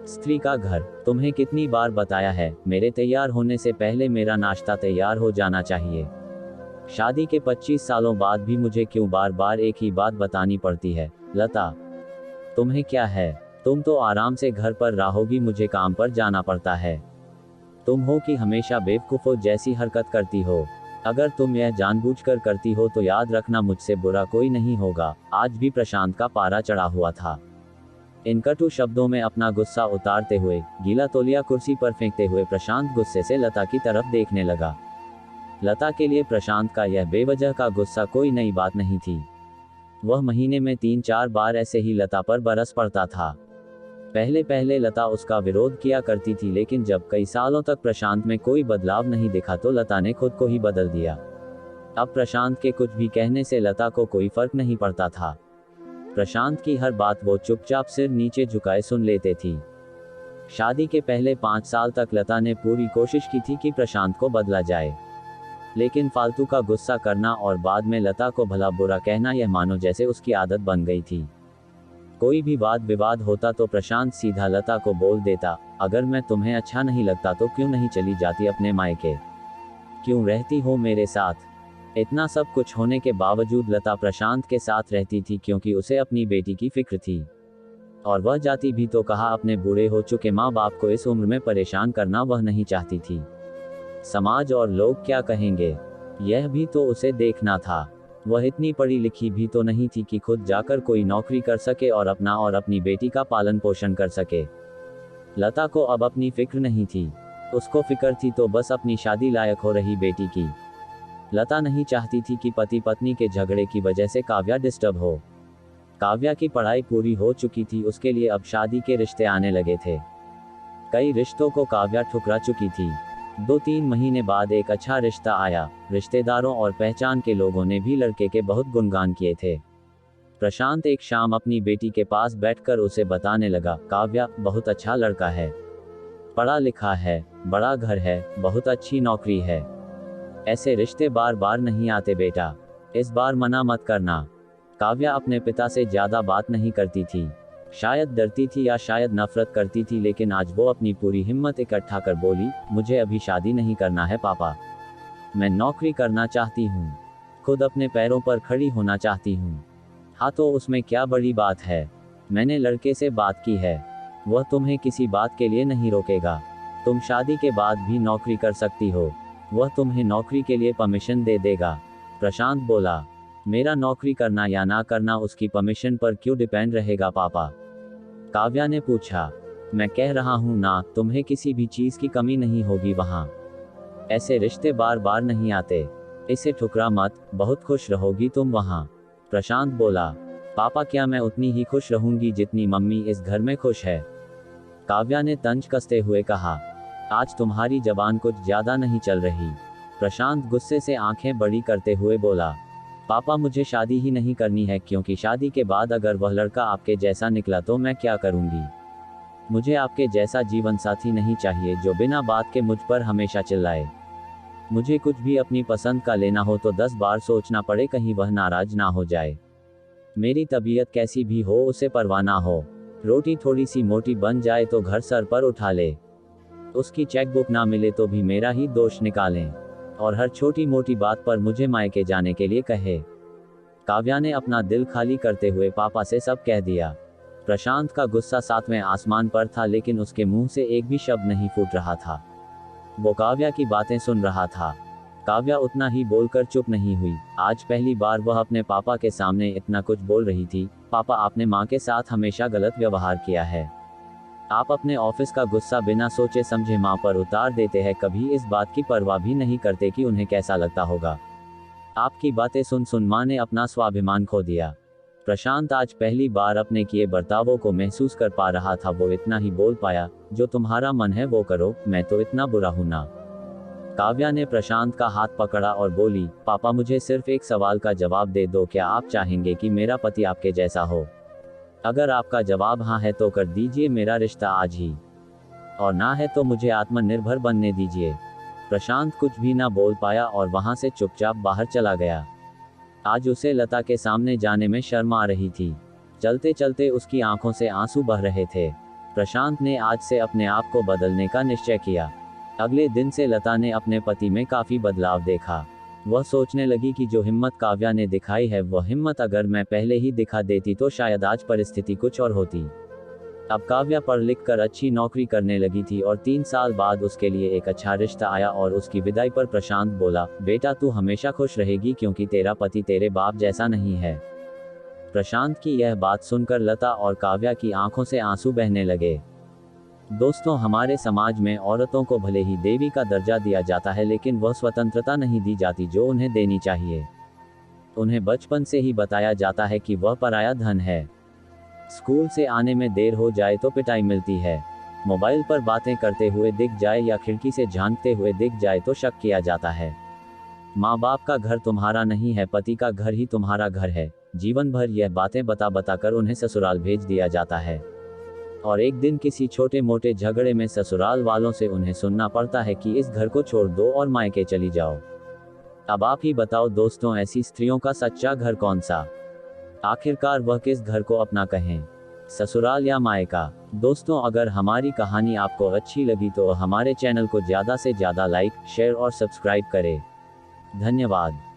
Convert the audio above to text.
स्त्री का घर। तुम्हें कितनी बार बताया है, मेरे तैयार होने से पहले मेरा नाश्ता तैयार हो जाना चाहिए। शादी के 25 सालों बाद भी मुझे क्यों बार बार एक ही बात बतानी पड़ती है? लता, तुम्हें क्या है? तुम तो आराम से घर पर रहोगी, मुझे काम पर जाना पड़ता है। तुम हो कि हमेशा बेवकूफों जैसी हरकत करती हो। अगर तुम यह जानबूझकर करती हो तो याद रखना, मुझसे बुरा कोई नहीं होगा। आज भी प्रशांत का पारा चढ़ा हुआ था। इन कटु शब्दों में अपना गुस्सा उतारते हुए, गीला तौलिया कुर्सी पर फेंकते हुए प्रशांत गुस्से से लता की तरफ देखने लगा। लता के लिए प्रशांत का यह बेवजह का गुस्सा कोई नई बात नहीं थी। वह महीने में 3-4 बार ऐसे ही लता पर बरस पड़ता था। पहले पहले लता उसका विरोध किया करती थी, लेकिन जब कई सालों तक प्रशांत में कोई बदलाव नहीं दिखा तो लता ने खुद को ही बदल दिया। अब प्रशांत के कुछ भी कहने से लता को कोई फर्क नहीं पड़ता था। प्रशांत की हर बात वो चुपचाप सिर नीचे झुकाए सुन लेते थी। शादी के पहले 5 साल तक लता ने पूरी कोशिश की थी कि प्रशांत को बदला जाए, लेकिन फालतू का गुस्सा करना और बाद में लता को भला बुरा कहना, यह मानो जैसे उसकी आदत बन गई थी। कोई भी वाद विवाद होता तो प्रशांत सीधा लता को बोल देता, अगर मैं तुम्हें अच्छा नहीं लगता तो क्यों नहीं चली जाती अपने मायके? क्यों रहती हो मेरे साथ? इतना सब कुछ होने के बावजूद लता प्रशांत के साथ रहती थी क्योंकि उसे अपनी बेटी की फिक्र थी। और वह जाती भी तो कहा, अपने बूढ़े हो चुके माँ बाप को इस उम्र में परेशान करना वह नहीं चाहती थी। समाज और लोग क्या कहेंगे, यह भी तो उसे देखना था। वह इतनी पढ़ी लिखी भी तो नहीं थी कि खुद जाकर कोई नौकरी कर सके और अपना और अपनी बेटी का पालन पोषण कर सके। लता को अब अपनी फिक्र नहीं थी। उसको फिक्र थी तो बस अपनी शादी लायक हो रही बेटी की। लता नहीं चाहती थी कि पति पत्नी के झगड़े की वजह से काव्या डिस्टर्ब हो। काव्या की पढ़ाई पूरी हो चुकी थी, उसके लिए अब शादी के रिश्ते आने लगे थे। कई रिश्तों को काव्या ठुकरा चुकी थी। 2-3 महीने बाद एक अच्छा रिश्ता आया। रिश्तेदारों और पहचान के लोगों ने भी लड़के के बहुत गुणगान किए थे। प्रशांत एक शाम अपनी बेटी के पास बैठकर उसे बताने लगा, काव्या, बहुत अच्छा लड़का है, पढ़ा लिखा है, बड़ा घर है, बहुत अच्छी नौकरी है। ऐसे रिश्ते बार बार नहीं आते बेटा, इस बार मना मत करना। काव्या अपने पिता से ज्यादा बात नहीं करती थी। शायद डरती थी या शायद नफरत करती थी, लेकिन आज वो अपनी पूरी हिम्मत इकट्ठा कर बोली, मुझे अभी शादी नहीं करना है पापा। मैं नौकरी करना चाहती हूँ, खुद अपने पैरों पर खड़ी होना चाहती हूँ। हाँ तो उसमें क्या बड़ी बात है? मैंने लड़के से बात की है, वह तुम्हें किसी बात के लिए नहीं रोकेगा। तुम शादी के बाद भी नौकरी कर सकती हो, वह तुम्हें नौकरी के लिए परमिशन दे देगा। प्रशांत बोला, मेरा नौकरी करना या ना करना उसकी परमिशन पर क्यों डिपेंड रहेगा पापा? काव्या ने पूछा। मैं कह रहा हूँ ना, तुम्हें किसी भी चीज की कमी नहीं होगी वहाँ। ऐसे रिश्ते बार बार नहीं आते, इसे ठुकरा मत, बहुत खुश रहोगी तुम वहाँ। प्रशांत बोला, पापा क्या मैं उतनी ही खुश रहूंगी जितनी मम्मी इस घर में खुश है? काव्या ने तंज कसते हुए कहा, आज तुम्हारी जबान कुछ ज्यादा नहीं चल रही। प्रशांत गुस्से से आंखें बड़ी करते हुए बोला, पापा मुझे शादी ही नहीं करनी है, क्योंकि शादी के बाद अगर वह लड़का आपके जैसा निकला तो मैं क्या करूंगी? मुझे आपके जैसा जीवन साथी नहीं चाहिए जो बिना बात के मुझ पर हमेशा चिल्लाए। मुझे कुछ भी अपनी पसंद का लेना हो तो 10 बार सोचना पड़े, कहीं वह नाराज ना हो जाए। मेरी तबीयत कैसी भी हो उसे परवाह ना हो। रोटी थोड़ी सी मोटी बन जाए तो घर सर पर उठा ले। उसकी चेकबुक ना मिले तो भी मेरा ही दोष निकालें, और हर छोटी मोटी बात पर मुझे मायके जाने के लिए कहे। काव्या ने अपना दिल खाली करते हुए पापा से सब कह दिया। प्रशांत का गुस्सा 7वें आसमान पर था, लेकिन उसके मुंह से एक भी शब्द नहीं फूट रहा था। वो काव्या की बातें सुन रहा था। काव्या उतना ही बोलकर चुप नहीं हुई। आज पहली बार वह अपने पापा के सामने इतना कुछ बोल रही थी। पापा, आपने माँ के साथ हमेशा गलत व्यवहार किया है। आप अपने ऑफिस का गुस्सा बिना सोचे समझे माँ पर उतार देते हैं, कभी इस बात की परवाह भी नहीं करते कि उन्हें कैसा लगता होगा। आपकी बातें सुन सुन माँ ने अपना स्वाभिमान खो दिया। प्रशांत आज पहली बार अपने किए बर्तावों को महसूस कर पा रहा था। वो इतना ही बोल पाया, जो तुम्हारा मन है वो करो, मैं तो इतना बुरा हूं ना। काव्या ने प्रशांत का हाथ पकड़ा और बोली, पापा मुझे सिर्फ एक सवाल का जवाब दे दो, क्या आप चाहेंगे कि मेरा पति आपके जैसा हो? अगर आपका जवाब हाँ है तो कर दीजिए मेरा रिश्ता आज ही, और ना है तो मुझे आत्मनिर्भर बनने दीजिए। प्रशांत कुछ भी ना बोल पाया और वहां से चुपचाप बाहर चला गया। आज उसे लता के सामने जाने में शर्म आ रही थी। चलते चलते उसकी आंखों से आंसू बह रहे थे। प्रशांत ने आज से अपने आप को बदलने का निश्चय किया। अगले दिन से लता ने अपने पति में काफी बदलाव देखा। वह सोचने लगी कि जो हिम्मत काव्या ने दिखाई है, वह हिम्मत अगर मैं पहले ही दिखा देती तो शायद आज परिस्थिति कुछ और होती। अब काव्या पढ़ लिख कर अच्छी नौकरी करने लगी थी और 3 साल बाद उसके लिए एक अच्छा रिश्ता आया और उसकी विदाई पर प्रशांत बोला, बेटा तू हमेशा खुश रहेगी क्योंकि तेरा पति तेरे बाप जैसा नहीं है। प्रशांत की यह बात सुनकर लता और काव्या की आंखों से आंसू बहने लगे। दोस्तों, हमारे समाज में औरतों को भले ही देवी का दर्जा दिया जाता है, लेकिन वह स्वतंत्रता नहीं दी जाती जो उन्हें देनी चाहिए। उन्हें बचपन से ही बताया जाता है कि वह पराया धन है। स्कूल से आने में देर हो जाए तो पिटाई मिलती है। मोबाइल पर बातें करते हुए दिख जाए या खिड़की से झांकते हुए दिख जाए तो शक किया जाता है। माँ बाप का घर तुम्हारा नहीं है, पति का घर ही तुम्हारा घर है। जीवन भर यह बातें बता कर उन्हें ससुराल भेज दिया जाता है और एक दिन किसी छोटे मोटे झगड़े में ससुराल वालों से उन्हें सुनना पड़ता है कि इस घर को छोड़ दो और मायके चली जाओ। अब आप ही बताओ दोस्तों, ऐसी स्त्रियों का सच्चा घर कौन सा? आखिरकार वह किस घर को अपना कहें, ससुराल या मायका? दोस्तों, अगर हमारी कहानी आपको अच्छी लगी तो हमारे चैनल को ज़्यादा से ज़्यादा लाइक, शेयर और सब्सक्राइब करें। धन्यवाद।